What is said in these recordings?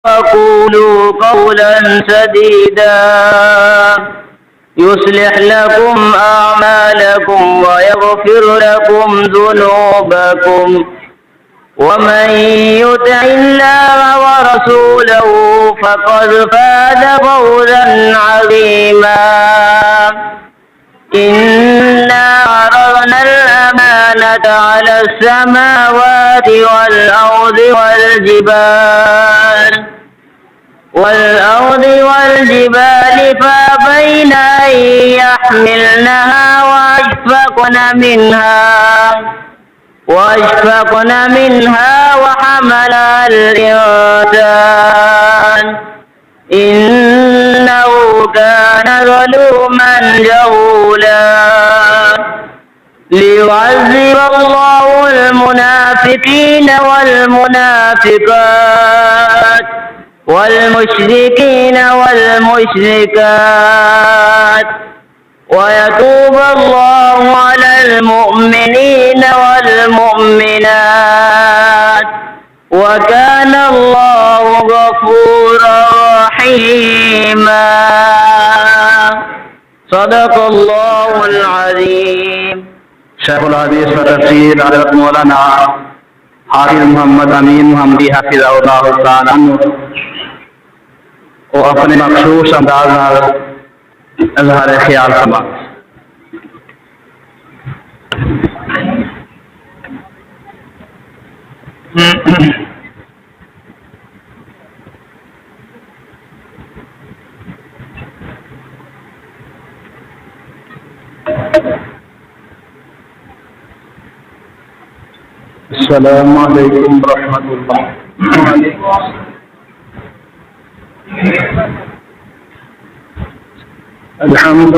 وقولوا قولا سديدا يصلح لكم أعمالكم ويغفر لكم ذنوبكم ومن يطع الله ورسوله فقد فاز فوزا عظيما إنا عرضنا الأمانة على السماوات والأرض والجبال فأبين أن يحملنها وأشفقن منها وحملها الإنسان إنه كان ظلوما جهولا ليعذب الله المنافقين والمنافقات والمشركين والمشركات ويتوب الله على المؤمنين والمؤمنات وكان الله غفورا رحيما صدق الله العظيم. شیخ الحدیث و تفسیر حضرت مولانا حافظ محمد امین محمدی حافظ اللہ تعالیٰ وہ اپنے مخصوص انداز نال اظہار خیال فرما. السلام علیکم ورحمۃ اللہ. الحمد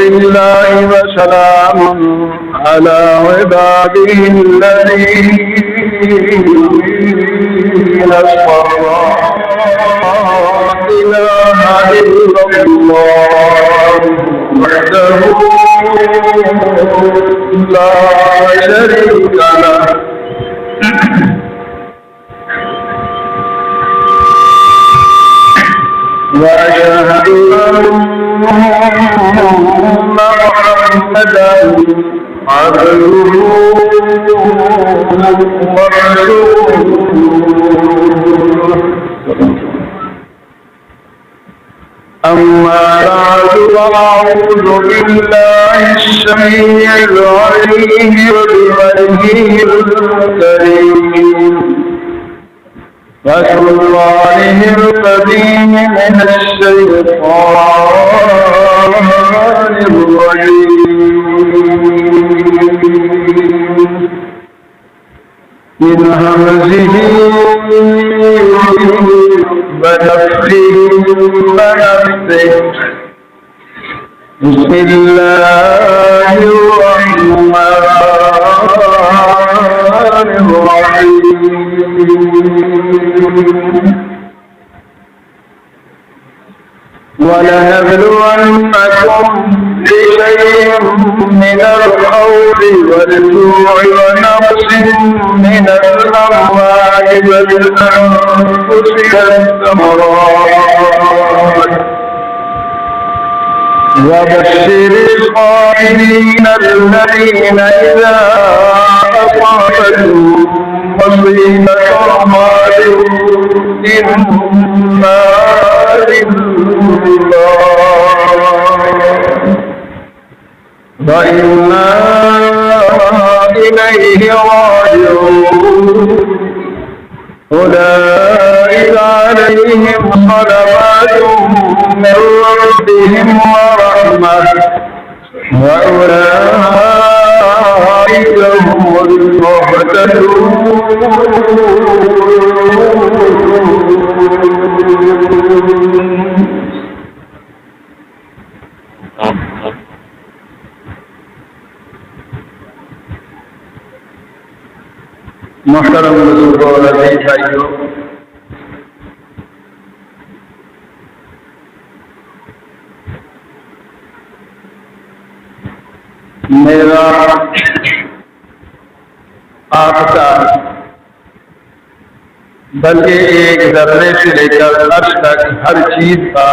لله وسلام على عباده الذين اصطفى. لا إله إلا الله وحده لا شريك له وأشهد أن محمدا عبده ورسوله. أما بعد فأعوذ بالله السميع العليم بوجهه الكريم وسلطانه القديم من الشيطان الرجيم من همزه ونفخه ونفثه. بسم الله الرحمن الرحيم. ولنبلونكم بشيء من الخوف والجوع ونقص من الأموال والأنفس والثمرات وبشر الصابرين الذين إذا أصابتهم مصيبة قالوا إنا لله وإنا إليه راجعون. أولئك عليهم صلوات من ربهم ورحمة وأولئك هم المهتدون. محترم بزرگوں اور عزیز بھائیوں، میرا آپ کا بلکہ ایک ذرے سے لے کر عرش تک ہر چیز کا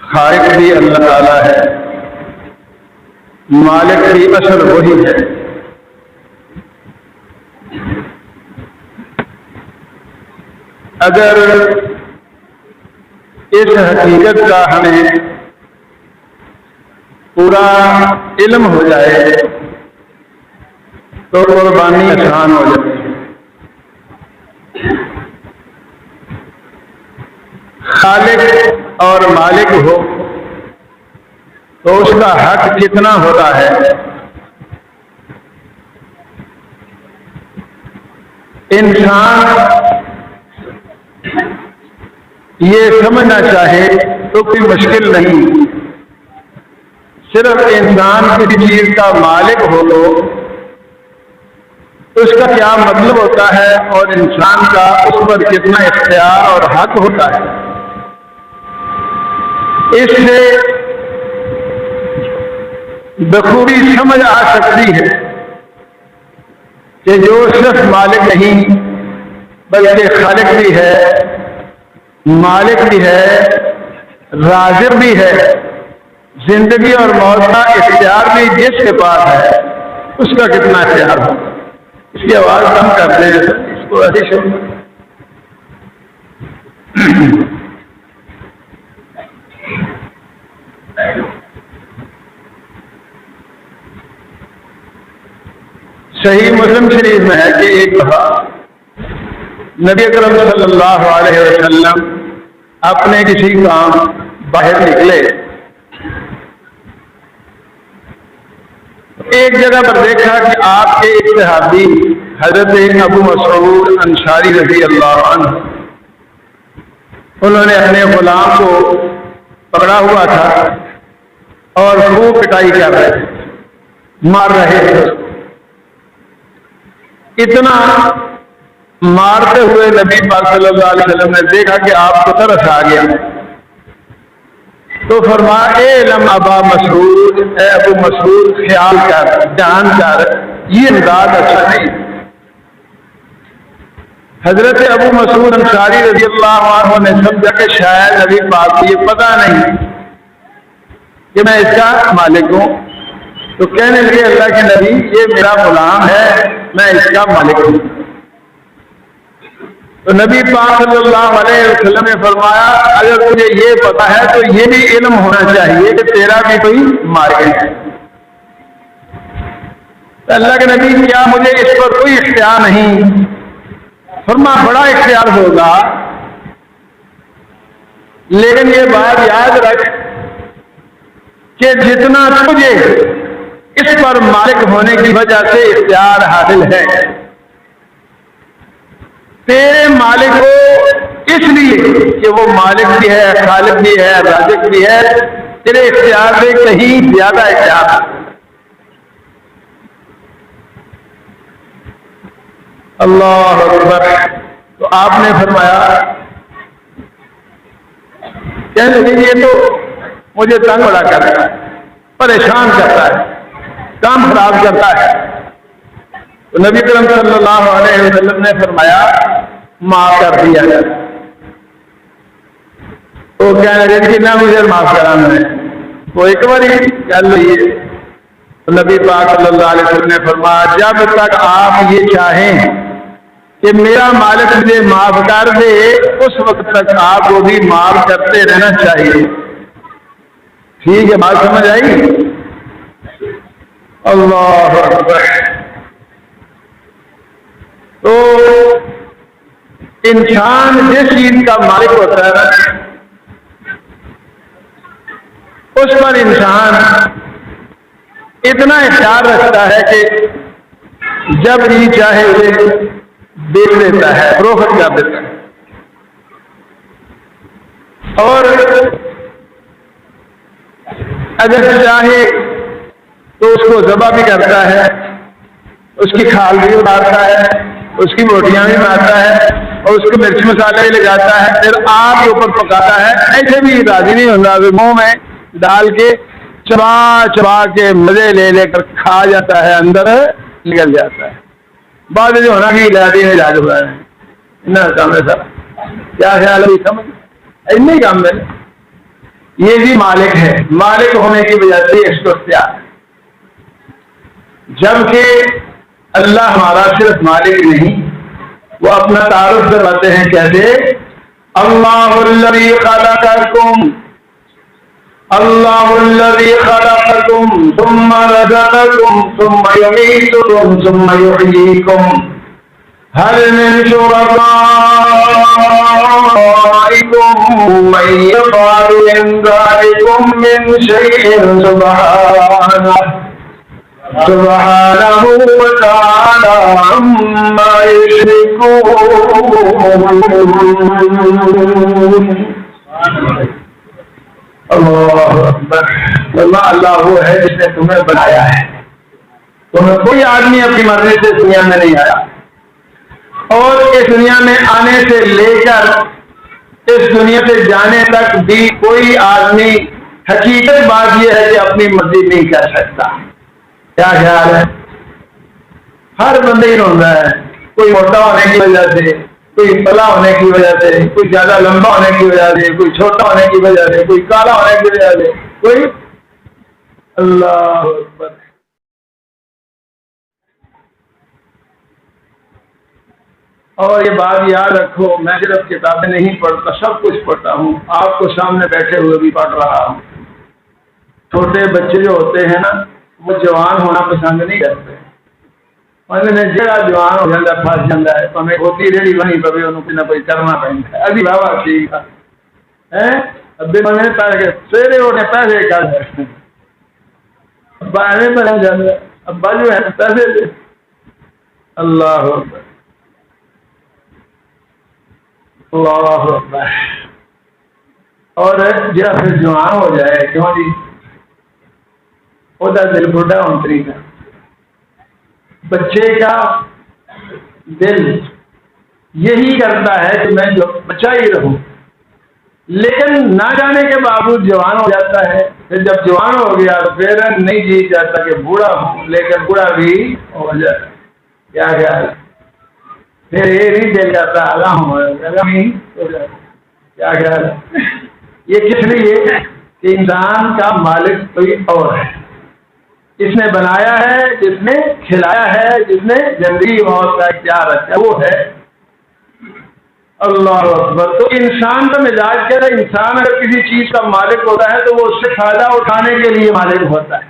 خالق بھی اللہ تعالیٰ ہے، مالک بھی اصل وہی ہے۔ اگر اس حقیقت کا ہمیں پورا علم ہو جائے تو قربانی آسان ہو جاتی ہے۔ خالق اور مالک ہو تو اس کا حق کتنا ہوتا ہے، انسان یہ سمجھنا چاہے تو کوئی مشکل نہیں۔ صرف انسان کسی چیز کا مالک ہو تو اس کا کیا مطلب ہوتا ہے اور انسان کا اس پر کتنا اختیار اور حق ہوتا ہے، اس سے بخوبی سمجھ آ سکتی ہے کہ جو صرف مالک نہیں بلکہ خالق بھی ہے، مالک بھی ہے، رازق بھی ہے، زندگی اور موت کا اختیار بھی جس کے پاس ہے اس کا کتنا اختیار ہوگا۔ اس کی آواز کم کرتے ہیں، اس کو ایسی شروع صحیح مسلم شریف میں ہے کہ ایک دفعہ نبی اکرم صلی اللہ علیہ وسلم اپنے کسی کام باہر نکلے، ایک جگہ پر دیکھا کہ آپ کے ایک صحابی حضرت ابو مسعود انصاری رضی اللہ عنہ، انہوں نے اپنے غلام کو پکڑا ہوا تھا اور خوب پٹائی کر رہے تھے، مار رہے تھے۔ اتنا مارتے ہوئے نبی پاک صلی اللہ علیہ وسلم نے دیکھا کہ آپ کو ترس آ گیا تو فرمایا اے علم ابا مسعود، اے ابو مسعود خیال کر، جان کر، یہ انداز اچھا نہیں۔ حضرت ابو مسعود انصاری رضی اللہ عنہ نے سمجھا کہ شاید نبی پاک کو یہ پتہ نہیں کہ میں اس کا مالک ہوں، تو کہنے لگے اللہ کے نبی یہ میرا غلام ہے، میں اس کا مالک ہوں۔ تو نبی پاک صلی اللہ علیہ وسلم نے فرمایا اگر تجھے یہ پتا ہے تو یہ بھی علم ہونا چاہیے کہ تیرا بھی کوئی مالک ہے۔ تو اللہ کے نبی کیا مجھے اس پر کوئی اختیار نہیں؟ فرمایا بڑا اختیار ہوگا، لیکن یہ بات یاد رکھ کہ جتنا تجھے اس پر مالک ہونے کی وجہ سے اختیار حاصل ہے، تیرے مالک کو اس لیے کہ وہ مالک بھی ہے، خالق بھی ہے، رازق بھی ہے، تیرے اختیار سے کہیں زیادہ اختیار ہے۔ اللہ اکبر۔ تو آپ نے فرمایا کہنے لگے یہ تو مجھے تنگ بڑا کرتا ہے، پریشان کرتا ہے، کام خراب کرتا ہے۔ تو نبی کریم صلی اللہ علیہ وسلم نے فرمایا معاف کر دیا جائے۔ تو کہنے لگے کہ نہ مجھے معاف کرانا ہے، تو ایک بار ہی کر لیے۔ تو نبی پاک صلی اللہ علیہ وسلم نے فرمایا جب تک آپ یہ چاہیں کہ میرا مالک مجھے معاف کر دے اس وقت تک آپ کو بھی معاف کرتے رہنا چاہیے۔ ٹھیک ہے، بات سمجھ آئی؟ اللہ اکبر۔ تو انسان جس چیز کا مالک ہوتا ہے نا اس پر انسان اتنا اختیار رکھتا ہے کہ جب جی چاہے اسے بیچ دیتا ہے، فروخت کر دیتا ہے، اور اگر چاہے تو اس کو ذبح بھی کرتا ہے، اس کی کھال بھی اتارتا ہے، اس کی بوٹیاں بھی مارتا ہے اور اس کو مرچ مسالے بھی لگاتا ہے، پھر آگ کے اوپر پکاتا ہے، ایسے بھی راضی نہیں ہوتا، منہ میں ڈال کے چبا چبا کے مزے لے لے کر کھا جاتا ہے، اندر نکل جاتا ہے۔ بعد جو ہونا کہ علاقے میں علاج ہوا ہے کام ہے سر. کیا خیال ہے؟ سمجھ اتنے ہی کام ہے. یہ بھی مالک ہے. مالک ہونے کی وجہ سے اس کو اختیار ہے. جبکہ اللہ ہمارا صرف مالک نہیں، وہ اپنا تعارف کرواتے ہیں. کہتے اللہ الذی خلقکم، اللہ الذی خلقکم ثم رزقکم ثم یمیتکم ثم یحییکم هل من شرکائکم من یفعل من ذلکم من شیء سبحانہ وتعالی عما یشرکون. اللہ اکبر. اللہ وہ ہے جس نے تمہیں بنایا ہے. تمہیں کوئی آدمی اپنی مرضی سے دنیا میں نہیں آیا، اور اس دنیا میں آنے سے لے کر اس دنیا سے جانے تک بھی کوئی آدمی، حقیقت بات یہ ہے کہ اپنی مرضی نہیں کر سکتا. کیا خیال ہے؟ ہر بندے ہی روتا ہے. کوئی موٹا ہونے کی وجہ سے، کوئی پتلا ہونے کی وجہ سے، کوئی زیادہ لمبا ہونے کی وجہ سے، کوئی چھوٹا ہونے کی وجہ سے، کوئی کالا ہونے کی وجہ سے، کوئی. اللہ اکبر. اور یہ بات یاد رکھو، میں صرف کتابیں نہیں پڑھتا، سب کچھ پڑھتا ہوں. آپ کو سامنے بیٹھے ہوئے بھی پڑھ رہا ہوں. چھوٹے بچے جو ہوتے ہیں نا، وہ جوان ہونا پسند نہیں کرتے. جڑا جوان ہو جاتا پھس جاتا ہے، پہ ہوتی ریڑی بنی پہ انہوں کوئی نہ کوئی کرنا پہنتا ہے. ابھی بابا ٹھیک ہے ابھی بنے پہ سویرے اٹھے پیسے کر ابا ایویں بنا جاتا ہے. ابا جو ہے پیسے دے. اللہ اکبر. اللہ اکبر. اور جہاں پھر جوان ہو جائے، کیوں جی وہ دل بڑھا انتری کا. بچے کا دل یہی کرتا ہے کہ میں جو بچہ ہی رہوں، لیکن نہ جانے کے باوجود جوان ہو جاتا ہے. پھر جب جوان ہو گیا تو پھر نہیں جی جاتا کہ بوڑھا ہوں، لیکن بوڑھا بھی ہو جاتا. کیا خیال ہے؟ پھر یہ نہیں دل جاتا اللہ ہو جاتا. کیا خیال ہے؟ یہ کس لیے کہ انسان کا مالک کوئی اور ہے. جس نے بنایا ہے، جس نے کھلایا ہے، جس نے زندگی موت کا اختیار رکھا ہے، وہ ہے اللہ اکبر. تو انسان کا مزاج کیا ہے؟ انسان اگر کسی چیز کا مالک ہوتا ہے تو وہ اس سے فائدہ اٹھانے کے لیے مالک ہوتا ہے.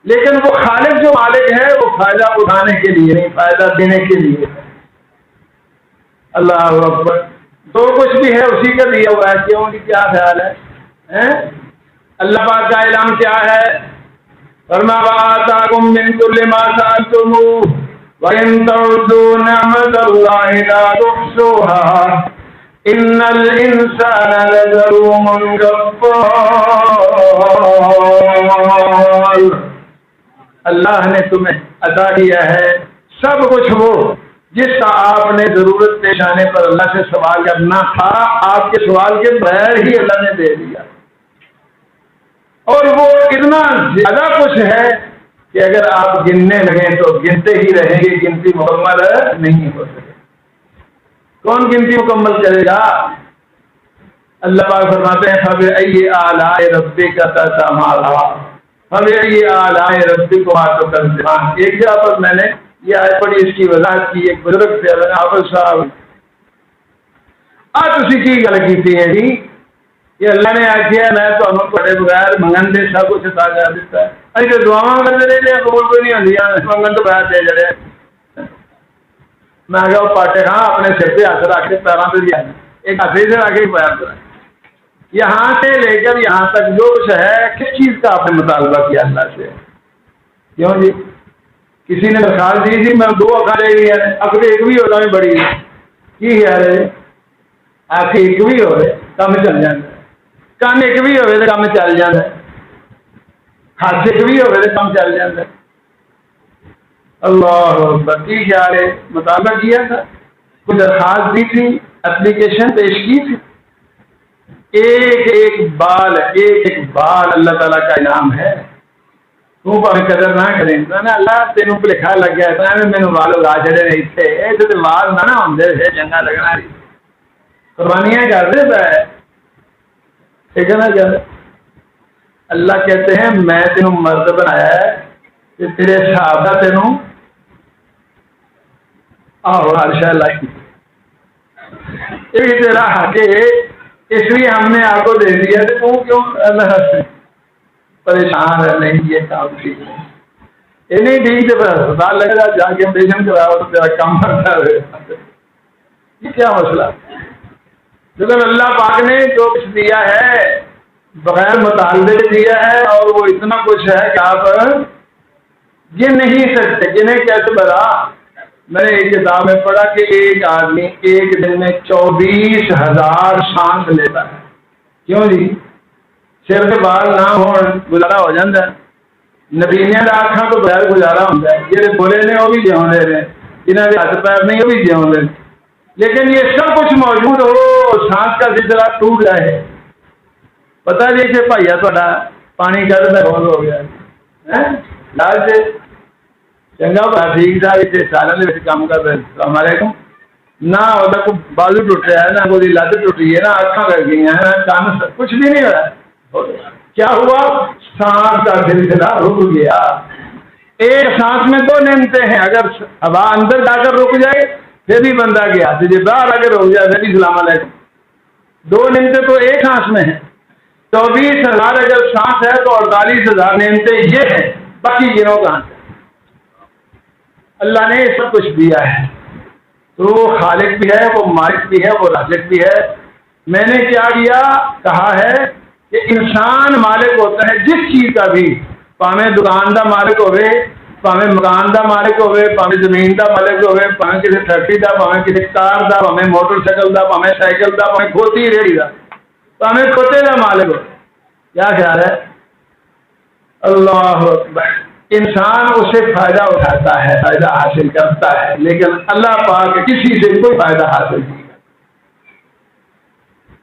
لیکن وہ خالق جو مالک ہے وہ فائدہ اٹھانے کے لیے نہیں، فائدہ دینے کے لیے. اللہ اکبر. جو کچھ بھی ہے اسی کا دیا ہوا ہے. کیوں کہ کیا خیال ہے؟ اللہ پاک کا اعلان کیا ہے؟ فرمایا آتاکم من کل ما سألتموہ وَإِن تَعُدُّوا نِعْمَتَ اللَّهِ لَا تُحْصُوهَا إِنَّ الْإِنسَانَ لَظَلُومٌ كَفَّارٌ. اللہ نے تمہیں عطا کیا ہے سب کچھ وہ جس کا آپ نے ضرورت پیش آنے پر اللہ سے سوال کرنا تھا، آپ کے سوال کے بغیر ہی اللہ نے دے دیا. اور وہ اتنا زیادہ کچھ ہے کہ اگر آپ گننے لگیں تو گنتے ہی رہیں گے، گنتی مکمل نہیں ہو سکے. کون گنتی مکمل کرے گا؟ اللہ پاک فرماتے ہیں فَبِأَيِّ آلَاءِ رَبِّكَ تَتَمَارَىٰ فَبِأَيِّ آلَاءِ رَبِّكُمَا تُكَذِّبَانِ. ایک جگہ پر میں نے یہ آیت پڑھی، اس کی وضاحت کی. ایک بزرگ تھے حافظ صاحب، آج اسی کی گل کی ہے جی یہ اللہ نے آخیا میں تمہیں بڑے بغیر منگن دے سب کچھ عطا کر دیتا ہے. ابھی تو دعاواں کرتے رہتے ہیں، قبول کوئی نہیں ہوتی، منگن تو بغیر دے جڑے. میں وہ پاٹے خاں اپنے سر پہ ہاتھ رکھ کے پیروں پہ بھی ایک ہاتھ سے رکھ کے پیر پہ یہاں سے لے کر یہاں تک جو کچھ ہے کس چیز کا آپ نے مطالبہ کیا اللہ سے؟ کیوں جی کسی نے درخواست دی تھی میں 2 اکھا لے گئی اکھ ایک بھی ہوتا میں بڑی کی خیال ہے؟ اکھ ایک بھی ہو کام چل جاتا، کان ایک بھی ہوئے تو کام چل جاتا، ہاتھ ایک بھی ہوئے تو کام چل جاتا. اللہ اکبر. کی خیال ہے؟ مطالبہ کیا تھا، کوئی درخواست دی تھی، اپلیکیشن پیش کی تھی. ایک ایک بال اللہ تعالیٰ کا انعام ہے. تو پہ قدر نہ کریں اللہ تینوں بھلکھا لگ گیا تو مینو وال اگا چڑے نے اتنے تو وال نہ ہوتے پھر چنگا لگنا قربانیاں کرتے پہ ٹھیک ہے نا کیا اللہ کہتے ہیں میں تینوں مرد بنایا ہے کہ تیرے حساب کا تینوں ہر شاید لائی یہ تیرا حق ہے اس لیے ہم نے آپ کو دے دیا تو تو کیوں اللہ پریشان ہے نہیں یہ کام ٹھیک ہے یہ نہیں ٹھیک ہے اسپتال لگے گا جا کے آپریشن کراؤ تو تیرا کام کرتا ہے یہ کیا مسئلہ لیکن اللہ پاک نے جو کچھ دیا ہے بغیر مطالبے دیا ہے اور وہ اتنا کچھ ہے کہ آپ گن نہیں سکتے جنہیں کیسے بتا میں نے ایک کتاب میں پڑھا کہ ایک آدمی ایک دن میں 24,000 سانس لیتا ہے کیوں جی سر کے بال نہ ہو گزارا ہو جاتا ہے نبینے آنکھاں تو بغیر گزارا ہوتا ہے جہاں بولے نے وہ بھی جیون دے رہے جنہیں کے ہاتھ پیر نہیں وہ بھی جیون دے لیکن یہ سب کچھ موجود ہو سانس کا سلسلہ ٹوٹ جائے پتا جی کہ بھائیا تا پانی کا بند ہو گیا لال سے چنگا بھا ٹھیک ٹھاک سالوں کے کام کر رہے السلام علیکم نہ وہ کوئی بازو ٹوٹ رہا ہے نہ کوئی لت ٹوٹی ہے نہ اکھاں کر گئی ہیں نہ کان کچھ بھی نہیں ہو رہا کیا ہوا سانس کا سلسلہ رک گیا ایک سانس میں 2 نعمتیں ہیں اگر ہوا اندر جا کر رک جائے پھر بھی بندہ گیا جی باہر آ کے رک جائے پھر بھی السلام علیکم 2 نعمتیں تو ایک سانس میں ہیں 24,000 اگر سانس ہے تو 48,000 نعمتیں یہ ہیں باقی گنو کہاں سے اللہ نے سب کچھ دیا ہے تو وہ خالق بھی ہے وہ مالک بھی ہے وہ رازق بھی ہے میں نے کیا کیا کہا ہے کہ انسان مالک ہوتا ہے جس چیز کا بھی پاویں دکان دا مالک ہوئے پاویں مکان دا مالک ہوئے پاویں زمین دا مالک ہوئے پاویں کسی فیکٹری دا پاویں کسی کار دا پاویں موٹر سائیکل دا پاویں سائیکل دا پاویں کھوتی ریڑھی دا پاویں کھوتے دا مالک ہو کیا خیال ہے اللہ اکبر انسان اسے فائدہ اٹھاتا ہے فائدہ حاصل کرتا ہے لیکن اللہ پاک کسی سے کوئی فائدہ حاصل نہیں کرتا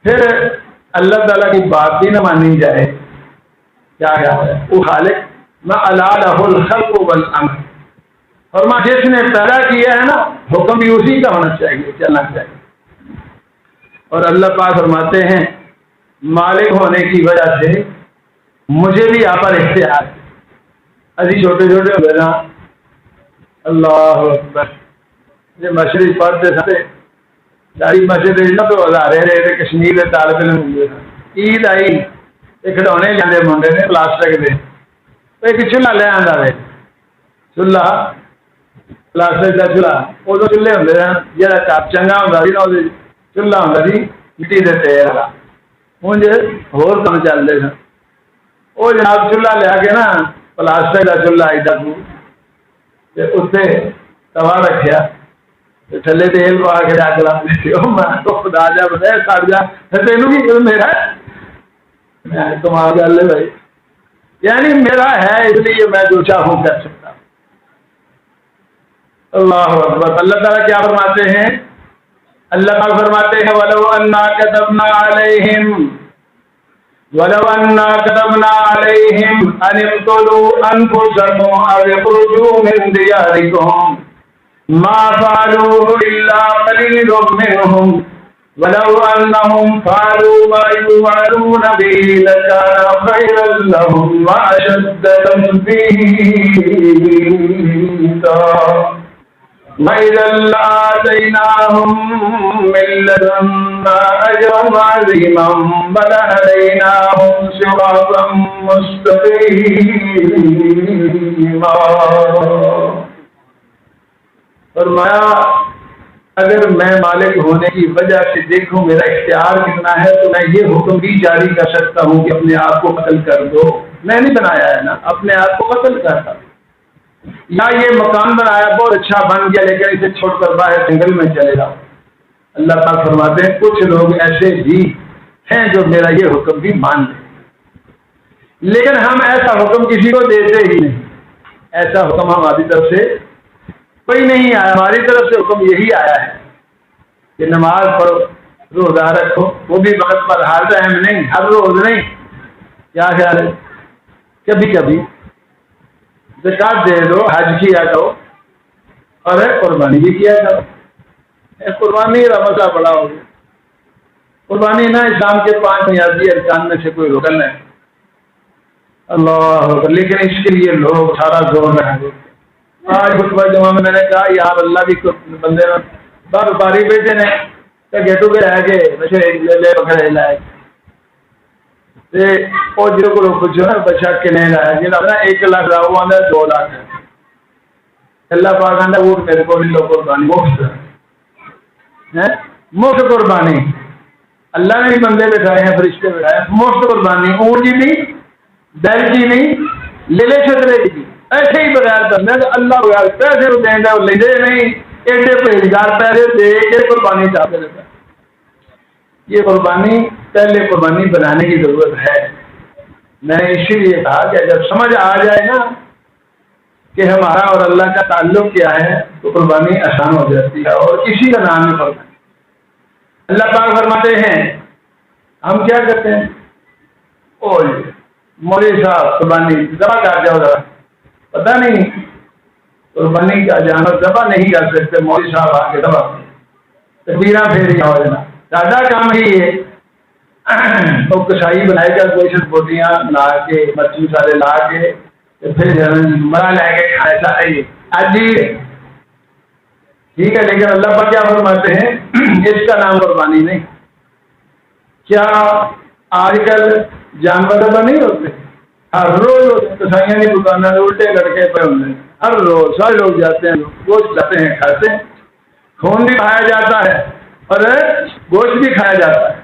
پھر اللہ تعالیٰ کی بات بھی نہ مانی جائے کیا ہے وہ خالق میں اللہ الخلق والامر فرما جس نے پیدا کیا ہے نا حکم بھی اسی کا ہونا چاہیے چلنا چاہیے اور اللہ پاک فرماتے ہیں مالک ہونے کی وجہ سے مجھے بھی آپ پر اختیار ہے ابھی چھوٹے چھوٹے ہو گئے نا اللہ اکبر یہ مشرق پڑھتے تھے ساری مسجد تو ہزارے رہے کشمیر کے طالب علم ہوئے عید آئی کھڈونے جانے منڈے نے پلاسٹک دے ایک چولہا لے آتا رہے چولہا پلاسٹک کا چولہا ادو چولہے ہوتے ہیں جہاں چپ چنگا ہوتا سی چولہا ہوتا سی مٹی کے تیل والا ہوں ہور کام چلتے سن وہ جناب چولہا لیا کے نا پلاسٹک کا چولہا ایڈا اتنے توا رکھا تھلے تیل پا کے اگ لا خدا جا بتایا سڑ جا تینوں کی میرا کمال گل ہے بھائی یعنی میرا ہے اس لیے میں جو چاہوں کر سکتا ہوں اللہ اکبر اللہ تعالیٰ کیا فرماتے ہیں اللہ تعالیٰ فرماتے ہیں وَلَوْ أَنَّا كَتَبْنَا عَلَيْهِمْ وَلَوْ أَنَّا كَتَبْنَا عَلَيْهِمْ أَنِ اقْتُلُوا أَنفُسَكُمْ أَوْ اخْرُجُوا مِنْ دِيَارِكُمْ مَا فَعَلُوهُ إِلَّا قَلِيلٌ مِّنْهُمْ وَلَوْ أَنَّهُمْ فَعَلُوا مَا يُوعَظُونَ بِهِ لَكَانَ خَيْرًا لَّهُمْ وَأَشَدَّ تَثْبِيتًا وَإِذًا لَّآتَيْنَاهُم مِّن لَّدُنَّا أَجْرًا عَظِيمًا وَلَهَدَيْنَاهُمْ صِرَاطًا مُّسْتَقِيمًا فرمایا اگر میں مالک ہونے کی وجہ سے دیکھوں میرا اختیار کتنا ہے تو میں یہ حکم بھی جاری کر سکتا ہوں کہ اپنے آپ کو قتل کر دو میں نہیں بنایا ہے نا اپنے آپ کو قتل کرتا یا یہ مکان بنایا بہت اچھا بن گیا لیکن اسے چھوڑ کر باہر جنگل میں چلے جاؤ اللہ پاک فرماتے ہیں کچھ لوگ ایسے بھی ہیں جو میرا یہ حکم بھی مان لیں لیکن ہم ایسا حکم کسی کو دیتے ہی نہیں ایسا حکم ہماری طرف سے کوئی نہیں آیا ہماری طرف سے حکم یہی آیا ہے کہ نماز پڑھو روزہ رکھو وہ بھی وقت پر ہر ٹائم نہیں ہر روز نہیں کیا خیال ہے کبھی کبھی زکات دے دو، حج کیا کرو اور قربانی بھی کیا کرو. قربانی کا مسئلہ بڑا ہو گیا. قربانی نہ اسلام کے 5 بنیادی ارکان میں سے کوئی رکن ہے. اللہ اکبر. لیکن اس کے لیے لوگ سارا زور لگا دیتے. آج خطبہ جمعہ میں نے کہا یار اللہ بھی بندے میں بار باری بیٹے نے گیٹو کے رہ کے بچے لے بکرے لائے اور جو کو پوچھو نا بچہ کنے لایا جی نا 1 لاکھ لاؤ آنا 2 لاکھ ہے. اللہ پاک آنا وہ میرے کو بھی لوگ قربانی مفت قربانی اللہ نے بھی بندے بٹھائے ہیں، فرشتے بٹھائے ہیں. مفت قربانی اونٹ کی نہیں، بیل کی نہیں، لے چھترے کی ایسے ہی بغیر کرنا اللہ بغیر پیسے وہ دیں گے اور لے نہیں. ایڈے پرہیزگار پیسے دے کے قربانی چاہتے رہتا ہے. یہ قربانی پہلے قربانی بنانے کی ضرورت ہے. میں نے اسی لیے کہا کہ جب سمجھ آ جائے نا کہ ہمارا اور اللہ کا تعلق کیا ہے تو قربانی آسان ہو جاتی ہے اور کسی کا نام نہیں پڑتا. اللہ پاک فرماتے ہیں ہم کیا کرتے ہیں، او مولوی صاحب قربانی ذبح کر جاؤ ذرا، پتہ نہیں قربانی کا جانور ذبح نہیں کر سکتے. مولوی صاحب آ کے ذبح تکبیراں پھیری ہو جانا زیادہ کام ہی ہے. تو کسائی بنائے گا گوشت بوٹیاں لا کے مرچ مسالے لا کے پھر مرا لے کے کھائے چاہیے آج ہی ٹھیک ہے. لیکن اللہ پر کیا فرماتے ہیں اس کا نام قربانی نہیں. کیا آج کل جانور ذبح نہیں ہوتے؟ ہر روز کسائیاں کی دکانوں میں الٹے لڑکے پہ ہوتے ہیں. ہر روز سارے لوگ جاتے ہیں، گوشت لاتے ہیں، کھاتے ہیں. خون بھی کھایا جاتا ہے اور گوشت بھی کھایا جاتا ہے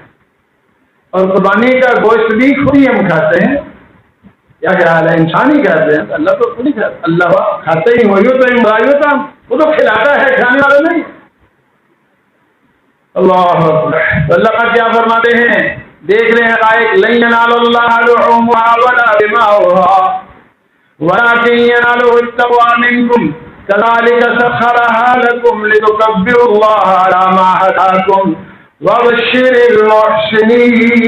اور قربانی کا گوشت بھی خود ہی ہم کھاتے ہیں. کیا خیال ہے انسان ہی کھاتے ہیں، اللہ تو خود ہی کھاتا. اللہ کھاتے ہی وہی ہوتا ہے، برائی ہوتا وہ تو کھلاتا ہے، کھانے والا نہیں. اللہ اللہ کا کیا فرماتے ہیں دیکھ رہے ہیں لائک لن ينال الله لحومها ولا دماؤها ولكن يناله التقوى منكم كذلك سخرها لكم لتكبروا الله على ما هداكم وبشر المحسنين.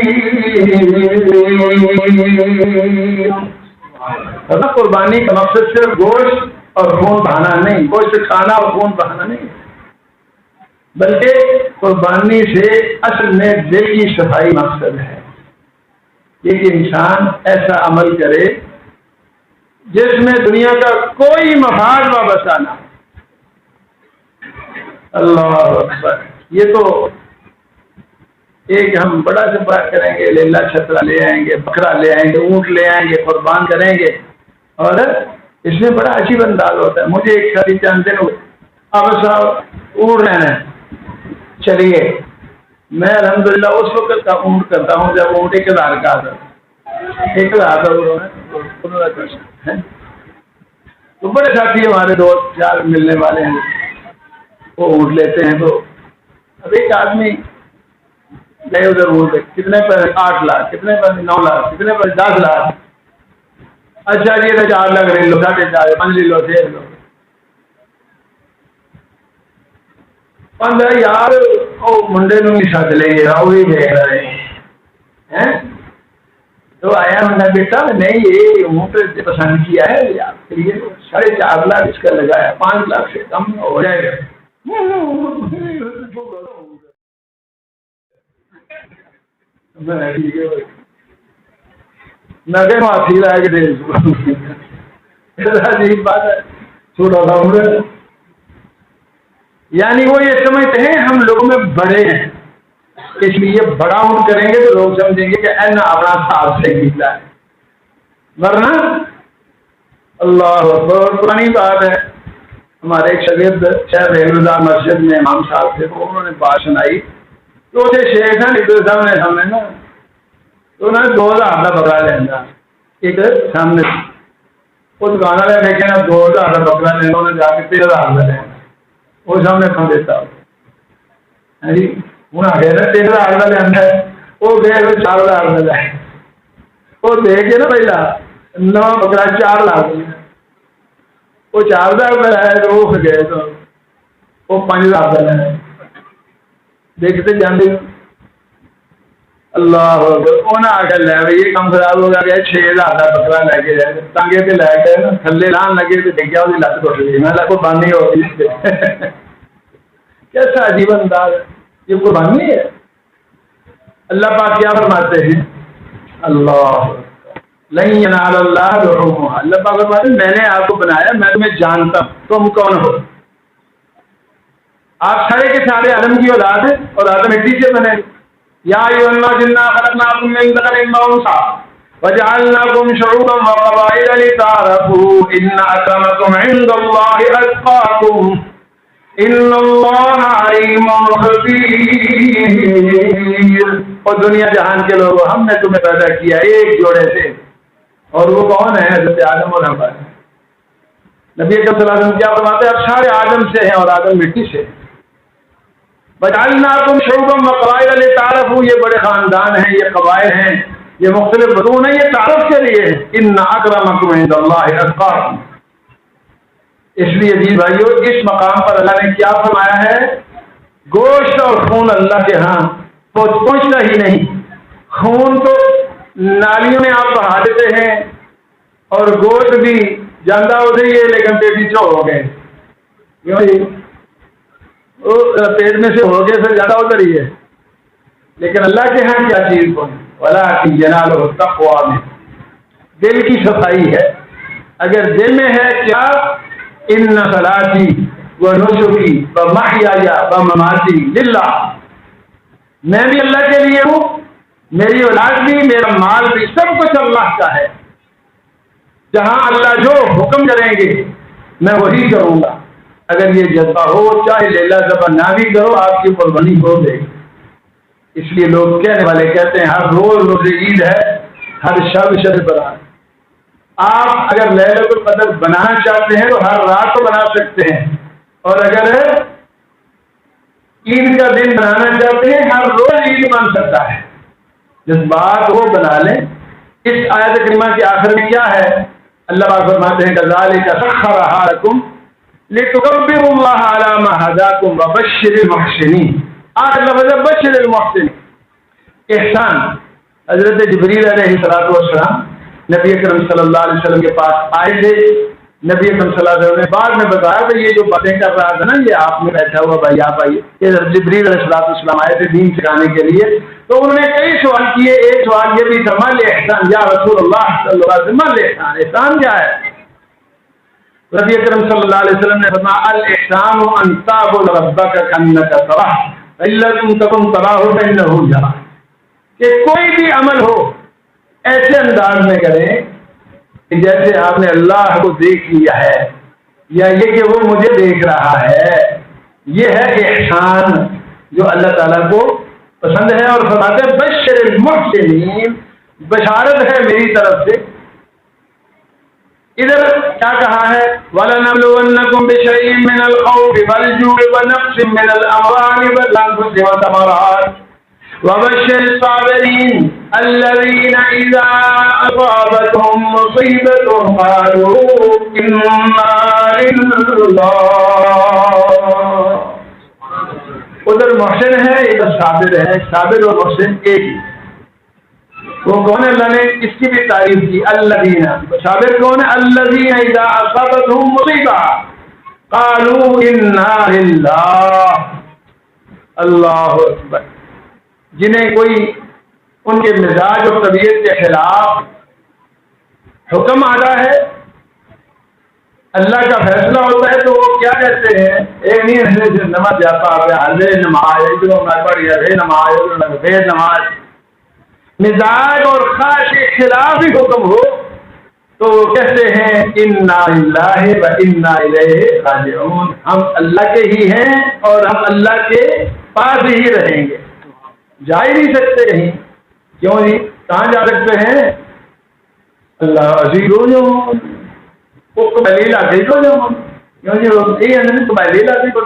قربانی کا مقصد صرف گوشت اور خون بہانا نہیں، گوشت کھانا اور خون بہانا نہیں، بلکہ قربانی سے اصل میں دل کی صفائی مقصد ہے. ایک انسان ایسا عمل کرے جس میں دنیا کا کوئی مفاد وابستہ نہ. اللہ اکبر. یہ تو ایک ہم بڑا سے بڑا کریں گے، لیلا چھترا لے آئیں گے، بکرا لے آئیں گے، اونٹ لے آئیں گے، قربان کریں گے اور اس میں بڑا عجیب انداز ہوتا ہے. مجھے ایک ساتھی جانتے ہیں اب صاحب اونٹ لینا ہے، چلیے میں الحمدللہ اس وقت کا اونٹ کرتا ہوں جب اونٹ 1000 کا آتا ہے. 1000 ہے تو بڑے ساتھی ہمارے 2-4 ملنے والے ہیں وہ اونٹ لیتے ہیں. تو اب ایک آدمی گئے ادھر اونٹ کتنے پر 8 لاکھ، کتنے پر 9 لاکھ، کتنے پر 10 لاکھ. اچھا جی 4 لاکھ لے لو، 4.5 5 لے لو، 6 لو. 15 یار وہ منڈے نو بھی سد لیں گے وہی دیکھ رہے ہیں. تو آیا منڈا بیٹا نہیں یہ اونٹ پسند کیا ہے یار، پھر یہ 4.5 لاکھ اس کا لگایا، 5 لاکھ سے کم ہو جائے گا. میں کہ معافی لائے کے دے عجیب بات ہے. چھوٹا تھا عمر، یعنی وہ یہ سمجھتے ہیں ہم لوگوں میں بڑے ہیں اس لیے بڑا اونٹ کریں گے تو لوگ سمجھیں گے کہ اینا اپنا ساتھ سے نکلا ہے. ورنہ اللہ بہت پرانی بات ہے. ہمارے ایک شاگرد شہر رضا مسجد میں امام صاحب تھے، انہوں نے بات سنائی تو اسے شیخ ہیں ادھر سامنے سامنے نا تو انہوں نے 2000 کا بکرا لینا. ایک سامنے وہ دکان والے دیکھے نا 2000 کا بکرا لینا، انہوں نے جا کے 3000 کا لینا وہ سامنے کھا دیتا جی. ہوں آ گیا 3000 کا لینا ہے وہ گئے 4000 کا لے وہ دے کے نا پہلا نو بکرا 4 لاکھ وہ 4000 کا لایا تو وہ گئے تو وہ 5000 کا لینا. دیکھتے جانے اللہ انہیں آ کے لے بھائی یہ کام خراب ہو گیا 6,000 کا بکرا لے کے جائے ٹانگے پہ لے کے تھلے لان لگے تو ڈگیا وہ لت ٹوٹ گئی میں لگو بانی ہو گئی کیسا عجیب انداز ہے یہ قربانی ہے. اللہ پاک کیا فرماتے ہیں اللہ لن ینال اللہ لحومها اللہ پاک فرماتے ہیں میں نے آپ کو بنایا میں تمہیں جانتا ہوں تم کون ہو. آپ سارے کے سارے آدم کی اولاد ہیں اور آدم مٹی سے بنے. یا ایھا الناس انا خلقناکم من ذکر وانثى وجعلناکم شعوبا وقبائل لتعارفوا ان اکرمکم عند اللہ اتقاکم ان اللہ علیم خبیر. اور دنیا جہان کے لوگوں ہم نے تمہیں پیدا کیا ایک جوڑے سے اور وہ کون ہے حضرت آدم اور حوا. نبی اکرم صلی اللہ علیہ وسلم کیا فرماتے ہیں آپ سارے آدم سے ہیں اور آدم مٹی سے. وجعلناکم شعوبا وقبائل لتعارفوا یہ بڑے خاندان ہیں یہ قبائل ہیں یہ مختلف بطون ہیں یہ تعارف کے لیے ان اکرمکم عند اللہ اتقاکم. اس لیے عزیز بھائیو اس مقام پر اللہ نے کیا فرمایا ہے گوشت اور خون اللہ کے ہاں پہنچتا ہی نہیں. خون تو نالیوں میں آپ بہا دیتے ہیں اور گوشت بھی جاندہ ہو گئی ہے لیکن پیٹی چو ہو گئے کیوں جی پیٹ میں سے ہو گئے پھر زیادہ ادھر ہی ہے. لیکن اللہ کے ہاں کیا چیز کو ولکن ینالہ التقویٰ میں دل کی صفائی ہے. اگر دل میں ہے کیا ان صلاتی و نسکی و محیای و مماتی للہ میں بھی اللہ کے لیے ہوں میری اولاد بھی میرا مال بھی سب کچھ اللہ کا ہے. جہاں اللہ جو حکم کریں گے میں وہی کروں گا. اگر یہ جذبہ ہو چاہے لیلا ذبح نہ بھی کرو آپ کی قربانی ہو گئی. اس لیے لوگ کہنے والے کہتے ہیں ہر روز روز عید ہے ہر شب شب برات. آپ اگر لیلۃ القدر بنانا چاہتے ہیں تو ہر رات کو بنا سکتے ہیں اور اگر عید کا دن بنانا چاہتے ہیں ہر روز عید بن سکتا ہے. جذبات وہ بنا لیں. اس آیت کریمہ کے آخر میں کیا ہے اللہ پاک فرماتے ہیں کذالک سخرھا لکم لتکبروا اللہ علی ما ھداکم وبشر المحسنین. آخر لفظ ہے بشر المحسنین. احسان حضرت جبریل علیہ السلام نبی اکرم صلی اللہ علیہ وسلم کے پاس آئے تھے. نبی اکرم صلی اللہ علیہ وسلم نے بعد میں بتایا کہ یہ جو باتیں کر رہا تھا نا یہ آپ میں بیٹھا ہوا بھائی آپ آئیے. یہ جبریل علیہ السلام آئے تھے دین سکھانے کے لیے تو انہوں نے کئی سوال کیے. ایک سوال یہ بھی تھا مال احسان یا رسول اللہ صلی اللہ علیہ وسلم مال احسان احسان کیا ہے. نبی اکرم صلی اللہ علیہ وسلم نے فرمایا الاحسان ان تعبد ربک کانک تراہ فإن لم تکن تراہ فإنہ یراک. کہ کوئی بھی عمل ہو ایسے انداز میں کریں کہ جیسے آپ نے اللہ کو دیکھ لیا ہے یا یہ کہ وہ مجھے دیکھ رہا ہے. یہ ہے احسان جو اللہ تعالیٰ کو پسند ہے. اور فرماتے ہیں بشر المحسنین بشارت ہے میری طرف سے. ادھر کیا کہا ہے وَلَنَبْلُوَنَّكُمْ بِشَيْءٍ مِّنَ الْخَوْفِ وَالْجُوعِ وَنَقْصٍ مِّنَ الْأَمْوَالِ وَالْأَنفُسِ وَالثَّمَرَاتِ وَبَشِّرِ الصَّابِرِينَ الَّذِينَ إِذَا أَصَابَتْهُم مُّصِيبَةٌ قَالُوا إِنَّا لِلَّهِ. ادھر محسن ہے ادھر صابر ہے. صابر اور محسن ایک ہی. وہ کون ہے اللہ نے اس کی بھی تعریف کی الذین. صابر کون ہے الذین اذا اصابتهم مصیبہ قالوا انا للہ. اللہ اکبر. جنہیں کوئی ان کے مزاج اور طبیعت کے خلاف حکم آتا ہے اللہ کا فیصلہ ہوتا ہے تو وہ کیا کہتے ہیں ایک نہیں نماز جاتا ہے نماز نماز مزاج اور خواہش کے خلاف ہی حکم ہو تو وہ کہتے ہیں انا للہ و انا الیہ راجعون. ہم اللہ کے ہی ہیں اور ہم اللہ کے پاس ہی رہیں گے. جا ہی نہیں سکتے کہیں. کیوں جی کہاں جا سکتے ہیں اللہ عزیز ہو جو وہ قبائلی علاقے کو جو کیوں جی یہ قبائلی علاقے کو.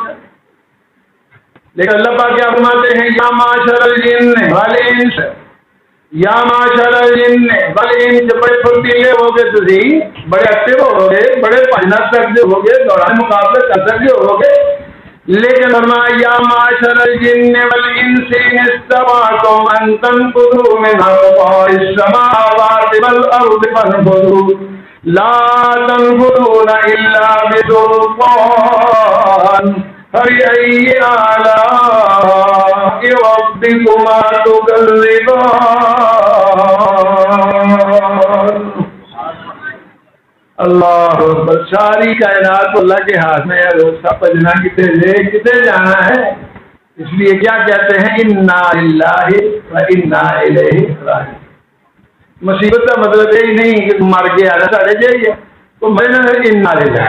لیکن اللہ پاک کیا فرماتے ہیں یا معاشر الجن والانس یا معاشر الجن والانس. بڑے پھرتیلے ہو گے تسی بڑے ایکٹیو ہو گے بڑے پڑھنا سکتے ہو گے دوران مقابلے کر سکتے ہو گے لیکن فرمایا یا معاشر الجن والانس ان استطعتم ان تنفذوا من اقطار السماوات والارض فانفذوا لا تنفذون الا بسلطان فبأي آلاء ربكما تكذبان. اللہ اکبر. ساری کائنات اللہ کے ہاتھ میں ہے. سمجھنا کتنے جانا ہے. اس لیے کیا کہتے ہیں انا للہ و انا الیہ راجعون. مصیبت کا مطلب یہی نہیں کہ مر گیا سارے جائیے تو میں نے انا للہ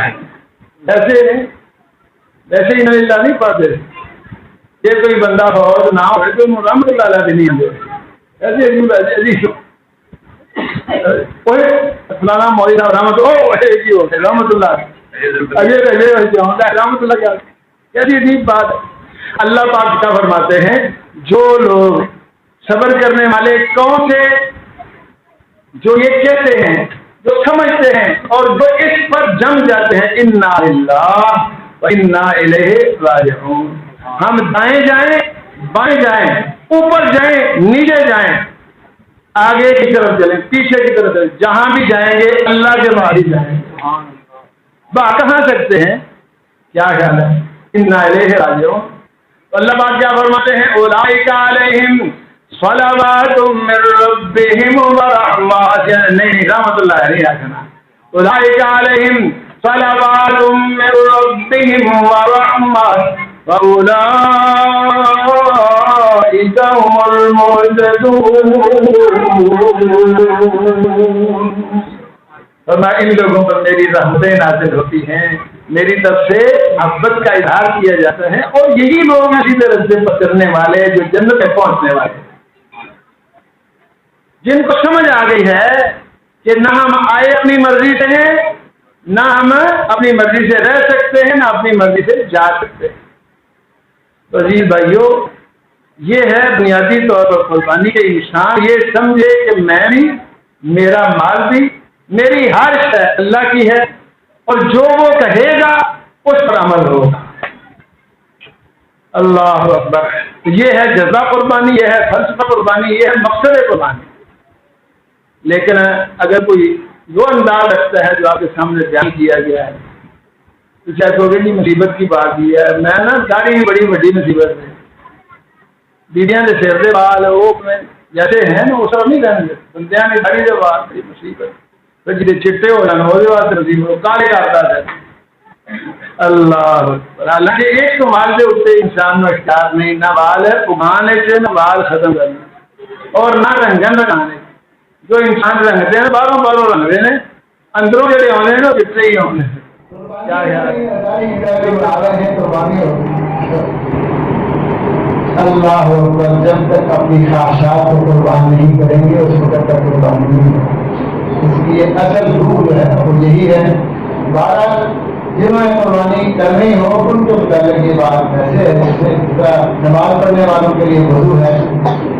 ایسے ہی للہ نہیں پڑھتے. یہ کوئی بندہ فوج نہ ہو تو رحمت اللہ علیہ بھی نہیں ہوتے. ایسے فلانا مولوی صاحب رحمت رحمت اللہ رحمت اللہ کیسی عجیب بات ہے. اللہ پاک کیا فرماتے ہیں جو لوگ صبر کرنے والے کون سے جو یہ کہتے ہیں جو سمجھتے ہیں اور جو اس پر جم جاتے ہیں انا للہ و انا الیہ راجعون. ہم دائیں جائیں بائیں جائیں اوپر جائیں نیچے جائیں آگے کی طرف چلیں پیچھے کی طرف چلیں جہاں بھی جائیں گے اللہ کے بعد ہی جائیں گے. کہاں سکتے ہیں. کیا خیال ہے انا الیہ راجعون. اللہ پاک کیا فرماتے ہیں اولئک علیہم صلوات من ربہم ورحمہ. نہیں رحمت اللہ علیہ رکھنا. اولئک علیہم صلوات من ربہم ورحمہ وأولئك هم المهتدون. فرمایا ان لوگوں پر میری رحمتیں نازل ہوتی ہیں میری طرف سے محبت کا اظہار کیا جاتا ہے اور یہی لوگ ہیں سیدھے راستے پر چلنے والے جو جنت میں پہنچنے والے جن کو سمجھ آ گئی ہے کہ نہ ہم آئے اپنی مرضی سے ہیں نہ ہم اپنی مرضی سے رہ سکتے ہیں نہ اپنی مرضی سے جا سکتے ہیں. تو عزیز بھائیو یہ ہے بنیادی طور پر قربانی کے انسان یہ سمجھے کہ میں بھی میرا مال بھی میری ہر شے اللہ کی ہے اور جو وہ کہے گا اس پر عمل ہوگا. اللہ اکبر. یہ ہے جزا قربانی یہ ہے فلسفہ قربانی یہ ہے مقصد قربانی. لیکن اگر کوئی وہ انداز رکھتا ہے جو آپ کے سامنے بیان کیا گیا ہے تو کیا کہو گے جی مصیبت کی بات یہ ہے. میں نا ساری بڑی بڑی مصیبت ہے بیڑیاں کے سر دے بال وہ جیسے ہیں نا وہ سب نہیں رہیں گے بندیاں نے ساری دے بال بڑی مصیبت پھر جی چٹے ہو جانا وہ مصیبت کالے کرتا ہے. اللہ حالانکہ ایک تو مال کے اتنے انسان میں اختیار نہیں نہ بال ہے اگانے سے نہ بال ختم کرنا اور نہ رنگن لگانے. جو انسان رنگتے ہیں بالوں بالوں رنگتے ہیں اندروں جڑے ہونے ہیں کتنے ہی ہونے ہیں. اللہ اکبر. جب تک اپنی خواہشات کو قربان نہیں کریں گے اس وقت تک قربانی نہیں ہے. اس کی اصل روح ہے وہ یہی ہے. بہرحال جنہوں نے قربانی کرنی ہو ان کے متعلق یہ بات ویسے ہے جیسے نماز پڑھنے والوں کے لیے وضو ہے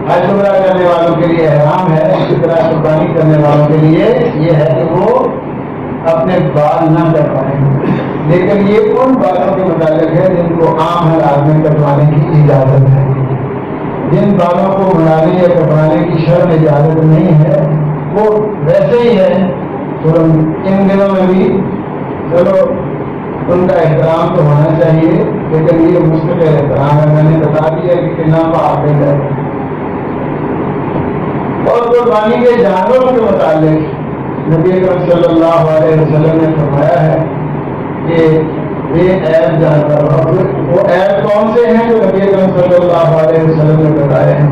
حج عمرہ کرنے والوں کے لیے احرام ہے اسی طرح قربانی کرنے والوں کے لیے یہ ہے کہ وہ اپنے بال نہ کٹوائیں. لیکن یہ ان باتوں کے متعلق ہے جن کو عام حالات میں کٹوانے کی اجازت ہے. جن بالوں کو بنانے یا کٹوانے کی شرط اجازت نہیں ہے وہ ویسے ہی ہے. تو ان دنوں میں بھی چلو ان کا احترام تو ہونا چاہیے لیکن یہ مستقل احترام ہے. میں نے بتا دیا کہ کتنا پاک ہے. اور قربانی کے جانوروں کے متعلق نبی اکرم صلی اللہ علیہ وسلم نے فرمایا ہے کہ بے عیب جانور. وہ عیب کون سے ہیں جو نبی اکرم صلی اللہ علیہ وسلم نے بتائے ہیں.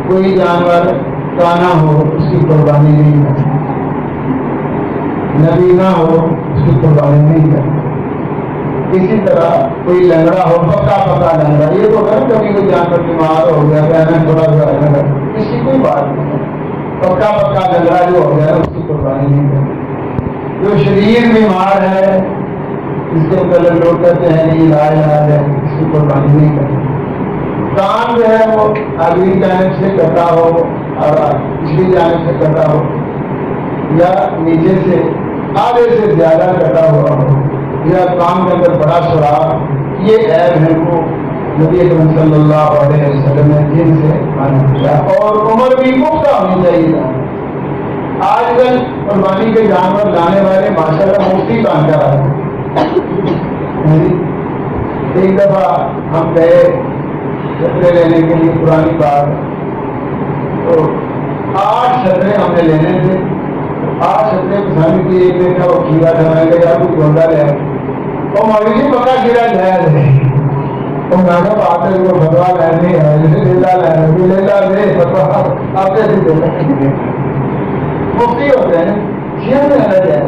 کوئی جانور کانا ہو اس کی قربانی نہیں کرنی. نبی نہ ہو اس کی قربانی نہیں کرنی. اسی طرح کوئی لنگڑا ہو پکا لنگڑا. یہ تو کر کبھی کوئی جانور بیمار ہو گیا تھوڑا سا اس کی کوئی بات نہیں ہے. پکا لنگڑا جو ہو گیا اس کی قربانی نہیں کرنی. جو شریر بیمار ہے اس کے متعلق لوگ کہتے ہیں یہ علاج ہے اس کی قربانی نہیں کرنی. کان جو ہے وہ اگلی جانب سے کٹا ہو اور پچھلی جانب سے کٹا ہو یا نیچے سے آدھے سے زیادہ کٹا ہوا ہو یا کان کے اندر بڑا سوراخ یہ عیب ہے وہ نبی اکرم صلی اللہ علیہ وسلم نے جن سے منع کیا، اور عمر بھی پختہ ہونی چاہیے تھا۔ آج کل قربانی کے جانور لانے والے ماشاءاللہ مفتی کام کر رہے ہیں۔ ایک دفعہ ہم گئے چھترے لینے کے لیے، پرانی بات، تو 8 چھترے ہم نے لینے تھے۔ 8 چھترے پسند کی، ایک دیکھا وہ کھیرا جمائے گا یا کوئی گونڈا لے آئے، اور مولوی جی پکا کھیرا جائز ہے، تو میں نے بات ہے وہ فتوا لینے ہے، جیسے لیلا لینا لیلا دے فتوا آپ کیسے دے سکتے؟ مفتی ہوتے ہیں شیئر میں آنا جائے۔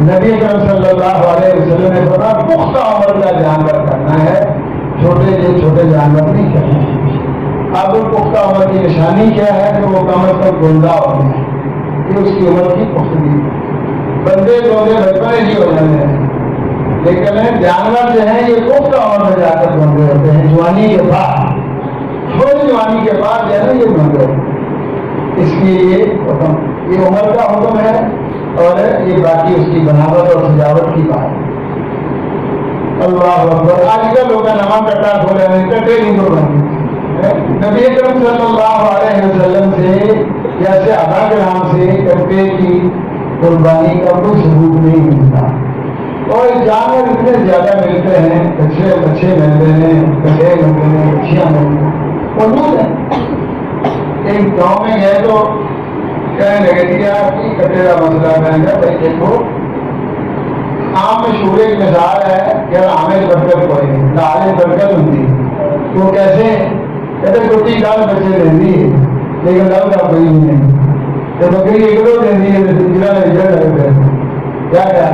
نبی اکرم صلی اللہ علیہ وسلم نے فرمایا پختہ عمر کا جانور کرنا ہے، چھوٹے جانور نہیں کرنا۔ اب پختہ عمر کی نشانی کیا ہے کہ وہ کم از کم گندا ہونا ہے، یہ اس کی عمر کی پختگی۔ بندے دودے بچپنے ہی ہو جاتے ہیں، لیکن جانور جو ہیں یہ پختہ عمر میں جا کر بندے ہوتے ہیں، جوانی کے بعد، تھوڑی جوانی کے بعد جو ہے نا یہ بندے ہوتے ہیں۔ اس لیے یہ عمر کا حکم ہے، اور یہ باقی اس کی بناوٹ اور سجاوٹ کی بات ہے۔ اللہ اکبر۔ آج کل لوگ نواں کٹا کھولے ہیں، کٹے نہیں تو بنے۔ نبی اکرم صلی اللہ علیہ وسلم سے یا صحابہ کرام سے کٹے کی قربانی کا کوئی ثبوت نہیں ملتا، اور جانور اتنے زیادہ ملتے ہیں، اچھے ملتے ہیں، کٹے ملتے ہیں، اچھیاں ملتے ہیں، موجود ہیں۔ ایک گاؤں میں گئے تو کہنے لگے کہ آپ کی کٹے کا مسئلہ بن گیا، بھائی دیکھو عام مشہور ایک مثال ہے کہ عامر برکت کوئی لالے برکت ہوتی، وہ کیسے کہتے چھوٹی گال بچے دینی ہے لیکن لو کا کوئی نہیں، تو بکری ایک دو دینی ہے کیا کیا۔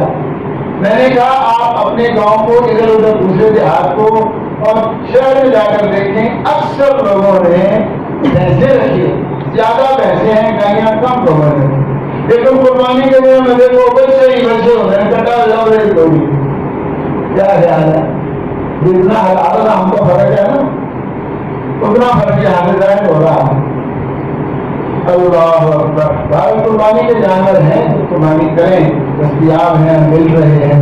میں نے کہا آپ اپنے گاؤں کو ادھر ادھر دوسرے دیہات کو اور شہر میں جا کر دیکھیں، اکثر لوگوں نے پیسے رکھے، زیادہ پیسے ہیں، گائیاں کم لوگوں نے، لیکن قربانی کے دن میں دیکھو بچے ہی بچے ہو رہے ہیں، کٹا جاؤ رہے لوگ۔ کیا خیال ہے؟ جتنا حلال ہم کو فرق ہے نا، اتنا فرق یہاں سے ظاہر ہو رہا ہے۔ اللہ اکبر۔ بھائی قربانی کے جانور ہیں تو قربانی کریں، دستیاب ہیں، مل رہے ہیں،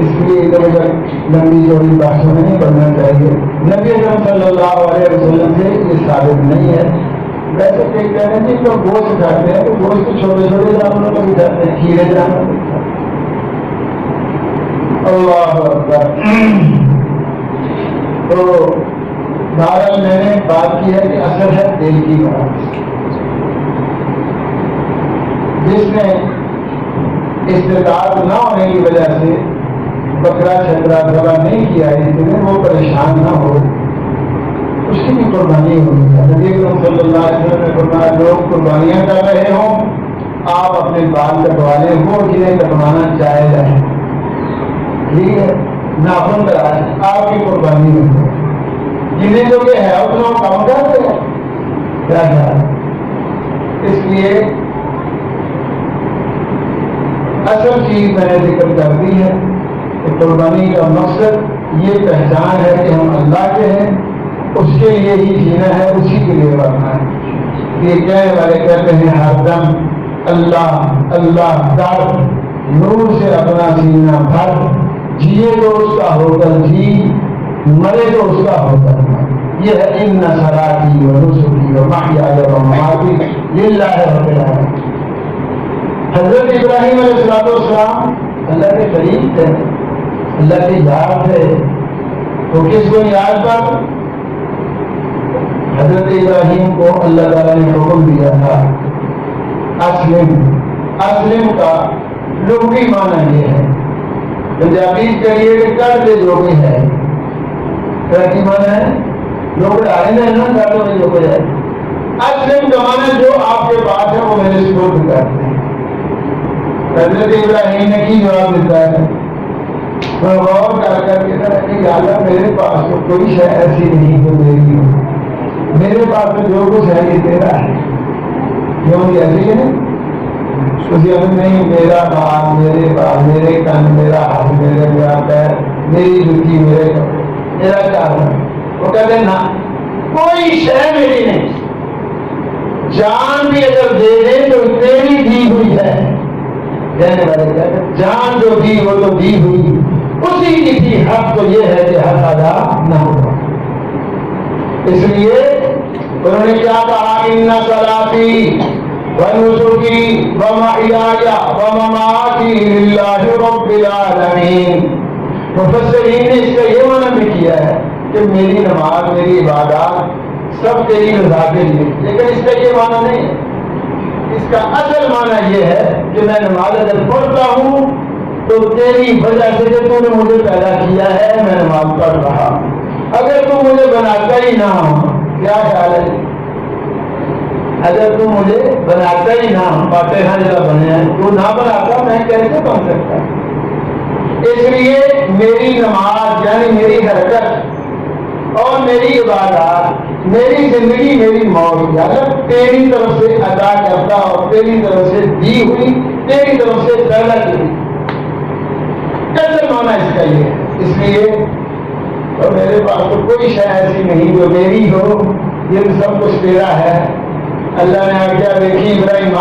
اس لیے ادھر ادھر لمبی چوڑی بحثوں میں نہیں پڑنا چاہیے۔ نبی اکرم صلی اللہ علیہ وسلم سے یہ ثابت نہیں ہے۔ ویسے کہتے ہیں جن کو گوشت کھاتے ہیں تو گوشت چھوٹے چھوٹے جانوروں کو بھی کھاتے ہیں، کھیرے جانور بھی کھاتے ہیں۔ اللہ اکبر۔ تو بہرحال میں نے بات کی ہے کہ اثر ہے تیل کی بات۔ جس نے استطاعت نہ ہونے کی وجہ سے بکرا چھکرا ذبح نہیں کیا ہے، وہ پریشان نہ ہو، اس کی بھی قربانی ہوگی۔ نبی اکرم صلی اللہ علیہ وسلم نے فرمایا لوگ قربانیاں کر رہے ہوں، آپ اپنے بال کٹوا لیں، وہ جنہیں کٹوانا جائز ہے، ٹھیک ہے، ناخن کرائیں، آپ کی قربانی ہوگی۔ جنہیں جو کہ ہے اتنا کام کرتے ہیں، کیا خیال۔ اس لیے اصل چیز میں نے ذکر کر دی ہے کہ قربانی کا مقصد یہ پہچان ہے کہ ہم اللہ کے ہیں، اس کے لیے ہی جینا ہے، اسی کے لیے مرنا ہے۔ یہ کہنے والے کہتے ہیں ہر دم اللہ اللہ در، نور سے اپنا سینہ بھر، جیے تو اس کا ہو کر جی، مرے تو اس کا ہو کر مر۔ یہ ہے ان صلاتی و نسکی و محیای و مماتی للہ رب العالمین۔ حضرت ابراہیم علیہ السلام اللہ کے قریب تھے، اللہ کے یار تھے، تو کس کو یاد پر حضرت ابراہیم کو اللہ تعالیٰ نے حکم دیا تھا اسلم۔ اسلم کا لغوی معنی یہ ہے، پنجابی کے لیے کہ کر دے جو بھی ہے، کیا کی معنی ہے؟ لوگ ڈالے نا کر دو جو کوئی ہے۔ اسلم کا معنی جو آپ کے پاس ہے وہ میرے سپرد کرتے ہیں۔ حضرت ابراہیم نے کی جواب دیتا ہے، میں غور کر کے کہ اللہ میرے پاس تو کوئی شے ایسی نہیں جو میری ہو، میرے پاس تو جو کچھ ہے یہ تیرا ہے، کیوں ایسی ہے اسی وقت نہیں، میرا بال، میرے بال، میرے کن، میرا ہاتھ، میرا پیر، میری جوتی، میرے کپڑے، میرا کیا ہے؟ وہ کہتے ہیں نا کوئی شے میری نہیں، جان بھی اگر دے دیں تو تیری دی ہوئی ہے۔ کہنے والے کہتے ہیں جان جو دی وہ تو دی ہوئی، اسی کی تھی حق تو یہ ہے کہ حق ادا نہ ہوا. اس لیے انہوں نے کیا کہا ان صلاتی ونسکی ومحیای ومماتی للہ رب العالمین. مفسرین نے اس کا یہ معنی بھی کیا ہے کہ میری نماز میری عبادات سب تیری رضا کے لیے، لیکن اس کا یہ معنی نہیں ہے. اس کا اصل معنی یہ ہے کہ میں نماز اگر پڑھتا ہوں تو تیری وجہ سے کہ تو نے مجھے پیدا کیا ہے میں نماز پڑھ رہا. اگر تو مجھے بناتا ہی نہ ہو، کیا خیال ہے؟ اگر تو مجھے بناتا ہی نہ ہو، فاتحہ جگہ بنے ہیں، تو نہ بناتا میں کیسے بن سکتا؟ اس لیے میری نماز یعنی میری حرکت اور میری عبادات، میری زندگی میری موت اگر تیری طرف سے ادا کرتا اور تیری طرف سے دی ہوئی، تیری طرف سے پیدا کی، کیسے مانا اس کا یہ ہے. اس لیے اور میرے پاس تو کوئی شے ایسی نہیں جو میری ہو، یہ سب کچھ تیرا ہے. اللہ نے آگیا دیکھی ابراہیم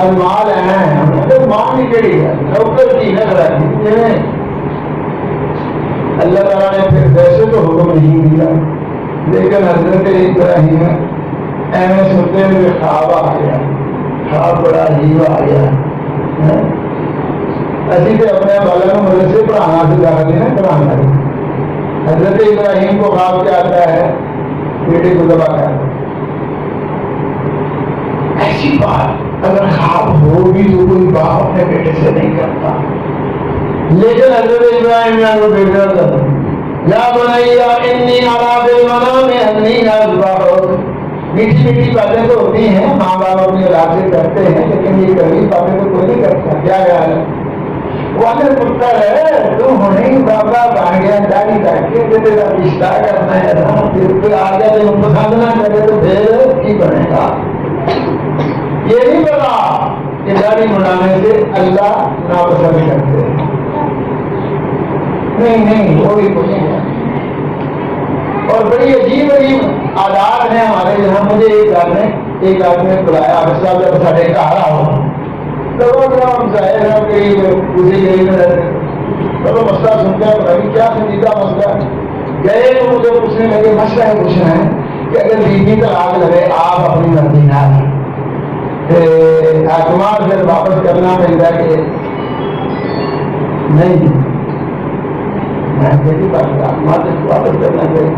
المال ہے ماں نکلی ہے نوکر کی نہ رکھی. اللہ تعالیٰ نے پھر ویسے تو حکم نہیں دیا، لیکن حضرت ابراہیم ایسے سنتے ہوئے خواب آ گیا، خواب بڑا عجیب آ گیا. ایسی تو اپنے بالا کو مدرسے پڑھانا سے زیادہ دینا پڑھانا ہے. حضرت ابراہیم کو خواب کیا آتا ہے؟ بیٹے کو ذبح کرنا. ایسی بات اگر خواب ہو بھی تو کوئی باپ اپنے بیٹے سے نہیں کرتا، لیکن حضرت ابراہیم نے وہ بیٹا تھا یا بنیا انی ارا بالمنام انی اذبحک. میٹھی میٹھی باتیں تو ہوتی ہیں، ماں باپ اپنی اولاد سے کرتے ہیں، لیکن یہ کڑوی باتیں تو کوئی نہیں کرتا. کیا خیال ہے؟ وہ اگر پتر ہے تو ہونے ہی بابا بن گیا داڑھی رکھ کے تیرا رشتہ کرنا ہے نا، پھر آ گیا تو پسند نہ کرے تو پھر کی بنے گا. یہ نہیں پتا کہ داڑھی منڈانے سے اللہ ناپسند کرتے ہیں. نہیں وہ بھی کچھ نہیں ہے. اور بڑی عجیب عجیب عادات ہیں ہمارے یہاں. مجھے ایک آدمی نے بلایا حافظ صاحب جب ساڑھے کہا ہو تو ہم ظاہر ہے کہ اسی گلی میں رہتے چلو مسئلہ سنتے ہیں، پتہ نہیں کیا سنجیدہ مسئلہ. گئے تو مجھے پوچھنے لگے مسئلہ ہے پوچھنا ہے کہ اگر بیوی طلاق لگے آپ اپنی مرضی نہ اعتماد پھر واپس کرنا ملتا کہ نہیں، میں کیسی بات اعتماد واپس کرنا چاہیے.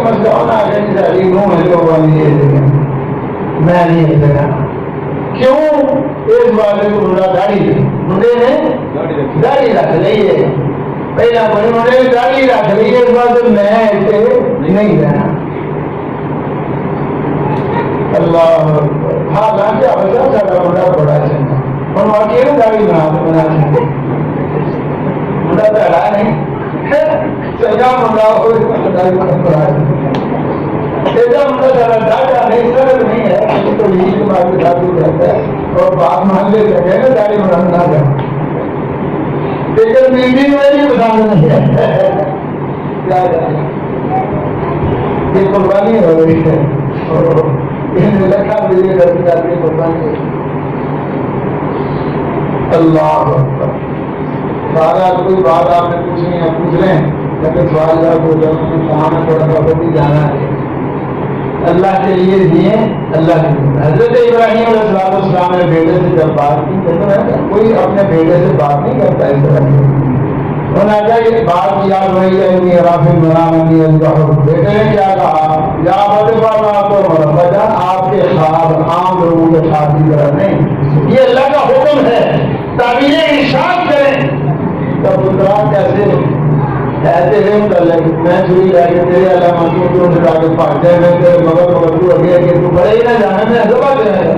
مسئلہ ہونا ہے میں نہیں ہے جگہ کیوں اس بات کو منڈا داڑھی منڈے نے داڑھی رکھ لی ہے، پہلا بڑے منڈے نے داڑھی رکھ لی ہے، اس بات میں ایسے نہیں رہنا. اللہ ہاں جان کے آفر سارا منڈا بڑا چاہیے اور واقعی نا داڑھی بنا چاہیے. منڈا پیڑا نہیں چنگا منڈا ہو داڑھی بڑا نہیں سرد نہیں ہے تو یہی کے بعد کے ساتھ رہتا ہے اور بات محلے سے نا داڑھی بڑھانا جائے، لیکن بیوی میں بھی بتانا نہیں ہے. کیا جائے یہ قربانی ہو رہی ہے اور لکھا مجھے کرتی جاتی ہے قربانی. اللہ سارا کوئی بات آپ نے پوچھنی ہے پوچھ لیں، لیکن سوال جواب ہو جائے کہاں میں تھوڑا سا بھی جانا ہے. اللہ کے لیے دیے اللہ کے لیے. حضرت ابراہیم علیہ السلام نے بیٹے سے جب بات کی تو کوئی اپنے بیٹے سے بات نہیں کرتا اس طرح کی. انہوں نے کہا یہ بات یاد رہی ہے رافل بنانی. بیٹے نے کیا کہا یا بچہ آپ کے خواب عام لوگوں کے خواب کی طرح نہیں، یہ اللہ کا حکم ہے، تعبیر ارشاد کریں. تب پترا کیسے ایسے نہیں کر لیں میں چوری لے کے تیرے علامات کو سے آگے پھاٹ جائے میں تیرے مگر مگر تو ابھی ہے کہ تو بڑے ہی نہ جانے میں دبا دینا ہے.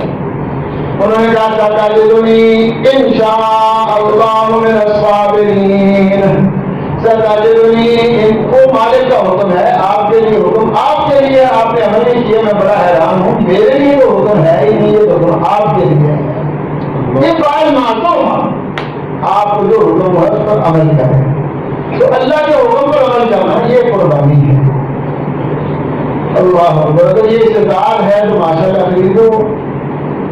انہوں نے کہا ستجدنی انشاء اللہ من الصابرین. ستجدنی وہ مالک کا حکم ہے، آپ کے لیے حکم آپ کے لیے آپ نے عمل نہیں کیا، میں بڑا حیران ہوں. میرے لیے تو حکم ہے ہی نہیں، یہ حکم آپ کے لیے ہے. یہ فائل مانتا ہوں آپ کو جو حکم ہے اس پر عمل کریں. تو اللہ کے حکم پر عمل کرنا یہ قربانی ہے. اللہ اگر یہ استطاعت ہے تو ماشاء اللہ خریدو.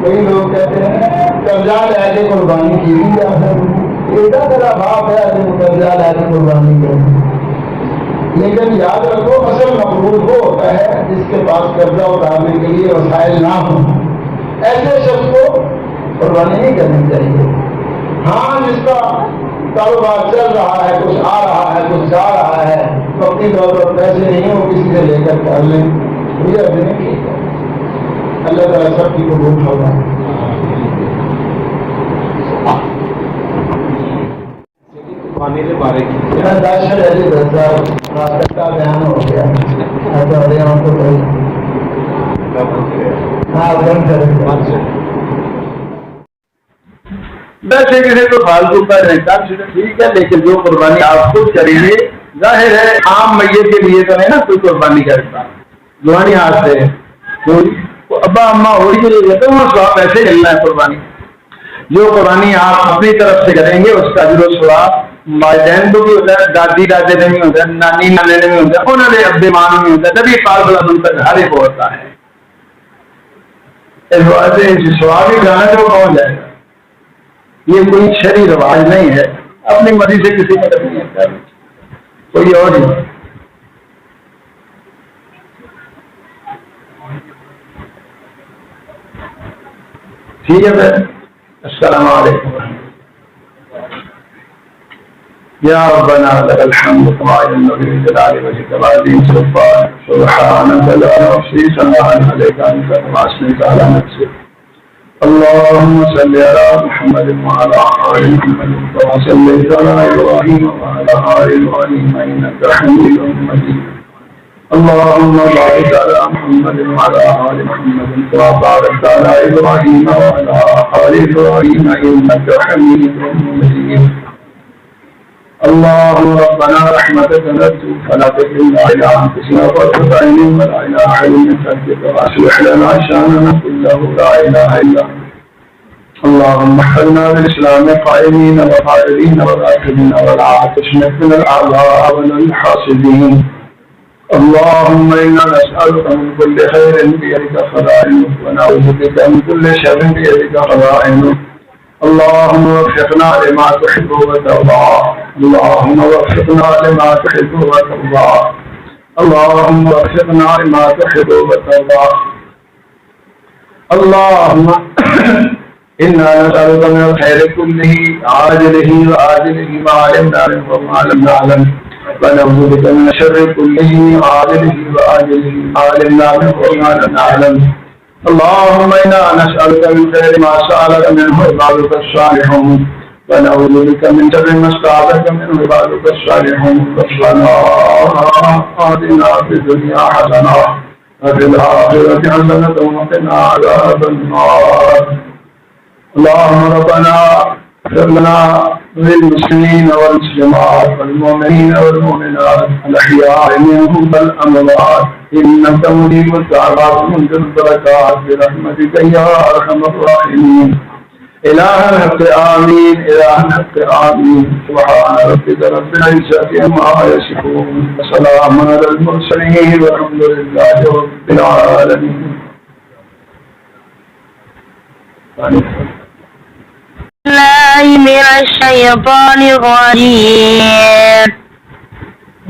کئی لوگ کہتے ہیں قرضہ لے کے قربانی کی بھی جا سکتی. ایسا میرا باپ ہے قرضہ لا کے قربانی کریں. لیکن یاد رکھو اصل مقبول وہ ہوتا ہے جس کے پاس قرضہ اتارنے کے لیے وسائل نہ ہوں. ایسے شخص کو قربانی نہیں کرنی چاہیے. ہاں جس کا کاروبار چل رہا ہے, کچھ آ رہا ہے, کچھ جا رہا ہے, وقتی طور پر پیسے نہیں ہو کسی سے لے کر کر لیں, یہ ابھی نہیں ٹھیک ہے. اللہ تعالیٰ سب کی قبول ہوگا. بیان ہو گیا ویسے کسی کو فالتو کا رہتا ٹھیک ہے, لیکن جو قربانی آپ خود کریں گے, ظاہر ہے عام میت کے لیے تو نہیں نا کوئی قربانی کرتا. قربانی ہاتھ سے ابا اما ہو ہی نہیں رہتے, وہ سواب ایسے ملنا ہے. قربانی جو قربانی آپ اپنی طرف سے کریں گے اس کا اجر و ثواب والدین کو بھی ہوتا ہے, دادی دادے نے بھی ہوتا ہے, نانی نانے نے بھی ہوتا ہے, انہوں نے ابے مان میں ہوتا ہے, تبھی پاک تک ہر ایک ہوتا ہے. اس واسطے سواب ہی جانا تو پہنچ جائے گا. یہ کوئی شرعی رواج نہیں ہے, اپنی مرضی سے کسی مدد نہیں ہے, کوئی اور نہیں. ٹھیک ہے پھر, السلام علیکم. یا ربنا لك الحمد كما ينبغي لجلال وجهك وعظيم سلطانك, سبحانك لا نحصي ثناء عليك انت كما اثنيت على نفسك. اللهم صل على محمد وعلى ال محمد كما صليت على ابراهيم وعلى ال ابراهيم انك حميد مجيد. اللهم بارك على محمد وعلى ال محمد كما باركت على ابراهيم وعلى ال ابراهيم انك حميد مجيد. اللهم ربنا رحمتك نرجو فلا تكلنا الى انفسنا طرفة عين ولا الى احد من خلقك واصلح لنا شاننا كله لا اله الا انت. اللهم احفظنا بالاسلام قائمين وقائلين وراكبين ولا تشمت من الاعداء ولا الحاسدين. اللهم انا نسالك من كل خير بيدك خزائنه ونعوذ بك من كل شر بيدك خزائنه. اللهم وفقنا لما تحب وترضى. اللهم وفقنا لما تحب وترضى. اللهم وفقنا لما تحب وترضى. اللهم إنا نسألك من الخير كله عاجله وآجله ما علمنا منه وما لم نعلم, ونعوذ بك من الشر كله عاجله وآجله ما علمنا منه وما لم نعلم. اللهم إنا نسألك من خير ما سألك منه عبادك الصالحون, ونعوذ بك من شر ما استعاذك منه عبادك الصالحون. ربنا آتنا في الدنيا حسنة وفي الآخرة حسنة وقنا عذاب النار. اللهم ربنا اغفر لنا وللمسلمين والمسلمات والمؤمنين والمؤمنات الأحياء منهم والأموات إنك مجيب الدعوات منذ البركات برحمتك يا أرحم الراحمين. إله الحق آمين, إله الحق آمين. سبحان ربك رب العزة عما يصفون وسلام على المرسلين والحمد لله رب العالمين. الله من الشيطان الرجيم.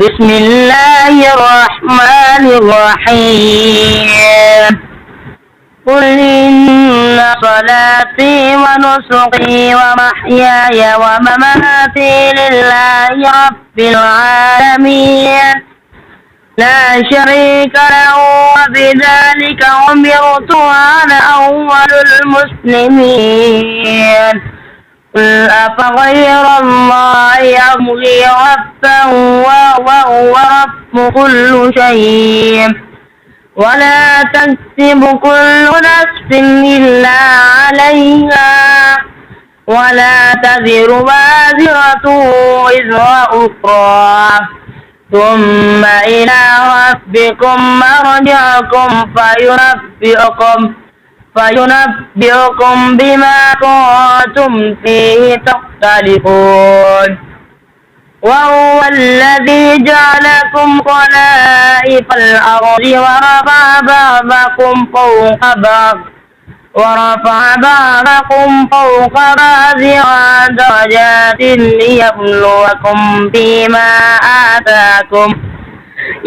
بسم الله الرحمن الرحيم. قل إن صلاتي ونسكي ومحياي ومماتي لله رب العالمين لا شريك له وبذلك أمرت وأنا أول المسلمين. قل أفغير الله أبغي ربا وهو رب كل شيء ولا تكسب كل نفس إلا عليها ولا تزر وازرة وزر أخرى ثم إلى ربكم مرجعكم فينبئكم بما كنتم فيه تختلفون. وهو الذي جعلكم خلائف الأرض ورفع بعضكم فوق بعض ورفع بعضكم فوق بعض درجات ليبلوكم فيما آتاكم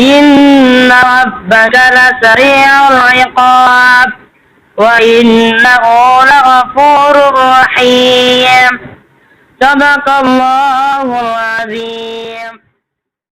إن ربك لسريع العقاب وإنه لغفور رحيم صدق الله العظيم